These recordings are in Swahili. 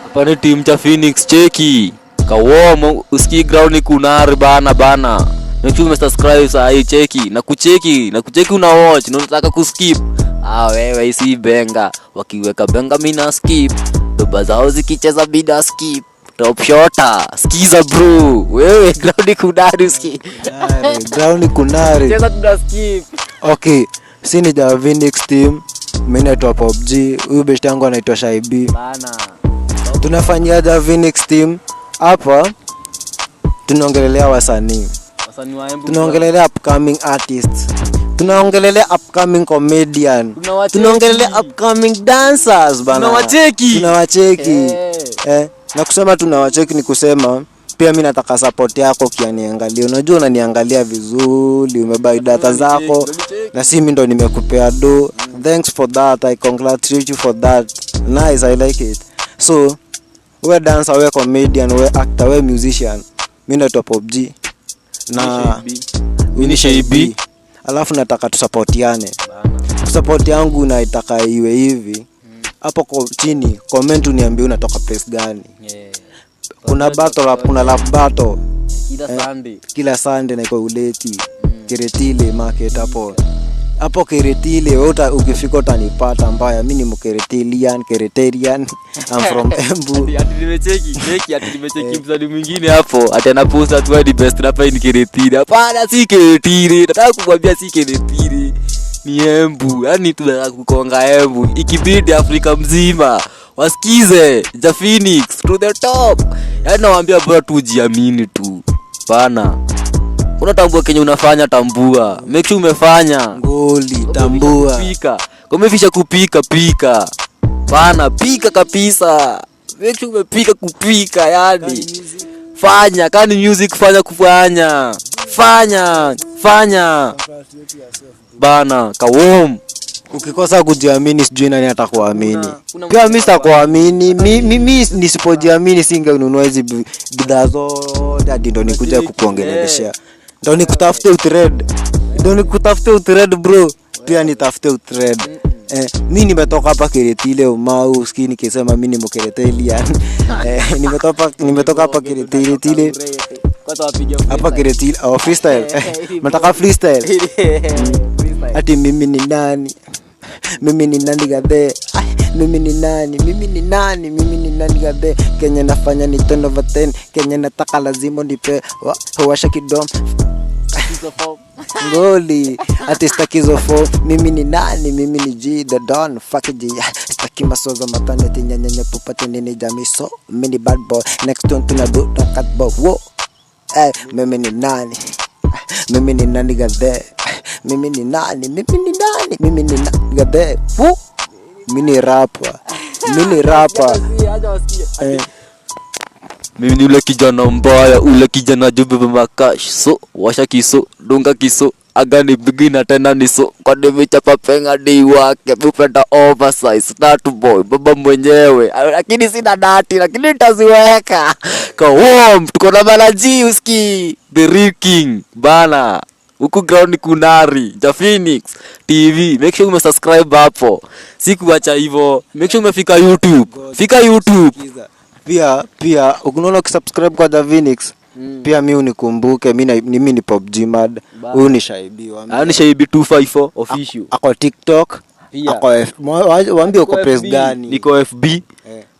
Hapa ni team cha Phoenix cheki. Kawomo uski ground ni kunari bana. Make subscribe saa hii cheki. Na kucheki una watch na unataka kuskip. Wewe isi benga. Wakiweka benga mimi na skip. Doba zao zikicheza bida skip. Top shotter. Skiza bro. Wewe ground ni kunari ski. Ground ni kunari. Cheza tuna skip. Okay. Sini the Phoenix team. Mimi naitwa PUBG. Huyu best yangu anaitwa Shaibi. Bana. Tunafanyia the Phoenix team. Hapa tunaongelelea wasanii. Tunaongelelea upcoming artists. Tunaongelelea upcoming comedian. Tunaongelelea upcoming dancers bana. Tunawacheki. Na kusema tunawacheki ni kusema pia mimi nataka support yako kianiangalia. Unajua unaniangalia vizuri, umebuy data zako na si mimi ndo nimekupea do. Thanks for that. I congratulate you for that. Nice, I like it. So we dancer, we comedian, we actor, we musician. Mimi ndo PUBG. Na mimi ni Shaibi. Alafu nataka tusupportiane. Support yangu naitaka iwe hivi. Hapo kwa chini comment uniambie unatoka place gani. Kuna battle up, kuna lap battle kila Sunday na iko Uleti Keretile market hapo. Hapo Keretile wewe ukifika utanipata mbaya. Mimi ni Mkeretilian, Keretarian. I'm from Embu. Nimecheki msanii mwingine hapo atanaposta tu the best rapper in Keretile. Hapana si Keretile. Nataka kukwambia si Keretile. Ni Embu. Yaani tunataka kukonga Embu. Ikibidi Afrika mzima wasikize the Phoenix to the top. Yaani nawaambia bora tujiamini tu. Bana. Unatambua Kenya unafanya tambua. Make sure umefanya. Ngoli tambua. Pika. Kumefisha kupika pika. Bana pika kabisa. Make sure umepika kupika yani. Fanya kani music kufanya. Fanya. Bana kawom. Ukikosa kujiamini sijui nani atakuamini. Pia mimi sitakuamini. Mimi nisipojiamini singenunua hizi bidhaa zote hadi ndo nikuja kukuongeleleshea. Ndo nikutafute uthread bro. Pia nitafute uthread. Mimi nimetoka hapa Keretile Umau skini nikisema mimi ni Mkeretilian. Nimetoka hapa Keretile. Hapa Keretile freestyle. Nataka freestyle. Ati mimi ni nani? Mimi ni nani gadhe? Mimi ni nani gadhe? Kenya nafanya ni 10 over 10. Kenya nataka lazima nipe washa kidom. Ngoli ati stakizo fo. Mimi ni nani? Mimi ni G the Don fuck G. Staki masoza matane nyanya pupate nini jamiso. Mimi ni bad boy. Next one tunadu cat boy. Whoa. Mimi ni nani? Mimi ni nani gadhe? Mimi ni nani gadhe? Mimi ni rapper. Mimi ni ule kijana mbaya, ule kijana jubebe makash. So washa kiso, dunga kiso, agani bigina tena niso. Kwa demi chapa penga di wake, upenda oversize, tatu boy, baba mwenyewe. Lakini sina dati, lakini nitaziweka. Kawom, tuko na Malaji uski, the real king, bana. Huku ground ni kunari, the Phoenix TV. Make sure umesubscribe hapo. Sikuacha hivyo. Make sure umefika YouTube. Fika YouTube. Pia ukiona ukisubscribe kwa the Phoenix, pia mimi unikumbuke. Mimi ni PUBG mad. Huyu ni Shaibi. Ni Shaibi 254 official. Ako TikTok. Ako waambie uko place gani? Niko FB.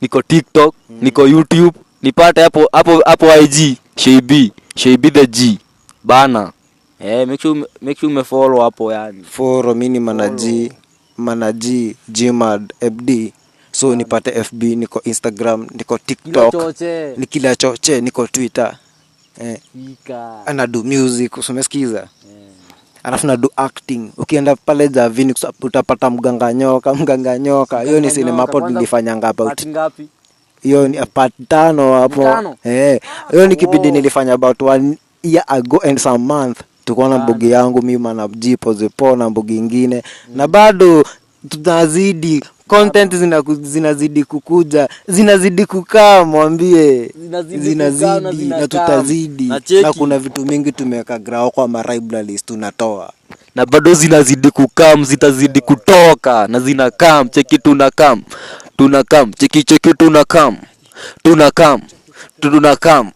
Niko TikTok. Niko YouTube. Nipate hapo IG. Shaibi the G. Bana. Make sure umefollow hapo yani. Follow mimi manaji Gmad FD. So nipate FB, niko Instagram, niko TikTok, nikila choche, niko Twitter. Ana do music, usomesikiza. Alafu na do acting. Ukienda pale za Phoenix utapata mganga nyoka. Hiyo ni cinema pod nilifanya about. Hiyo ni part 5 hapo. Hiyo ni kipindi nilifanya about 1 year ago and some month. Tuko na mbugi yangu mimi Manaji Pozepo na mbugi nyingine. Na bado tutazidi content zinazidi kukuja, zinazidi kukaa, mwambie zinazidi na tutazidi na kuna vitu mingi tumeweka grao kwa maribla list tunatoa na bado zinazidi kukam, zitazidi kutoka na zinakam, cheki tunakam. tunakam, cheki cheki tunakam, tunakam, tunakam,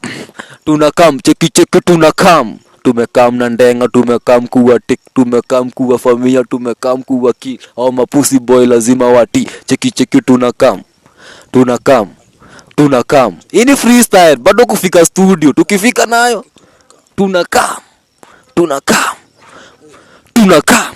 tunakam, cheki cheki tunakam. Tumekam na ndenga, tumekam kuwa tik, tumekam kuwa familia, tumekam kuwa ki. Au mapusi boy lazima wati, cheki cheki tunakam, tunakam, tunakam. Hii ni freestyle, bado kufika studio, tukifika nayo tunakam, tunakam, tunakam.